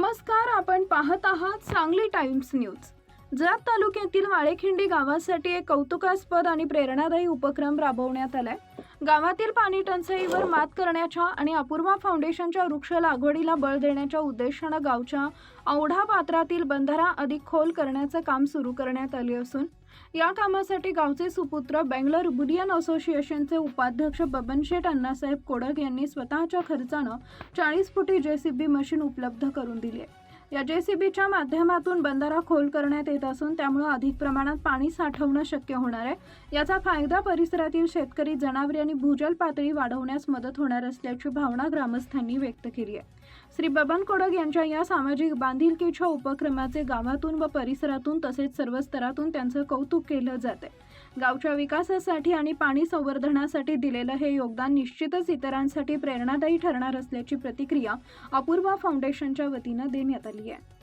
नमस्कार, आपण पाहत आहात सांगली टाइम्स न्यूज। जत तालुक्यातील वाळेखिंडी गावासाठी एक कौतुकास्पद आणि प्रेरणादायी उपक्रम राबवण्यात आलाय। गावातील पाणी टंचाईवर मात करण्याच्या आणि अपूर्वा फाउंडेशनच्या वृक्ष लागवडीला बळ देण्याच्या उद्देशाने गावच्या औढा पात्रातील बंधारा अधिक खोल करण्याचे काम सुरू करण्यात आले असून या कामासाठी गावचे सुपुत्र बेंगलोर बुडियन असोसिएशनचे उपाध्यक्ष बबनशेठ अण्णासाहेब कोडक यांनी स्वतःच्या खर्चाने 40 फुटी जेसीबी मशीन उपलब्ध करून दिली आहे। या जेसीबीच्या माध्यमातून बंधारा खोल करण्यात येत असून त्यामुळे अधिक प्रमाणात पाणी साठवणे शक्य होणार आहे। याचा फायदा परिसरातील शेतकरी, जनावरे आणि भूजल पातळी वाढवण्यास मदत होणार असल्याची भावना ग्रामस्थांनी व्यक्त केली आहे। श्री बबन कोडक यांच्या या सामाजिक बांधिलकीच्या उपक्रमाचे गावातून व परिसरातून तसेच सर्व स्तरातून त्यांचे कौतुक केले जाते। गावच्या विकासासाठी आणि पाणी संवर्धनासाठी दिलेले हे योगदान निश्चितच इतरांसाठी प्रेरणादायी ठरणार असल्याची प्रतिक्रिया अपूर्वा फाउंडेशनच्या वतीने देण्यात आली आहे।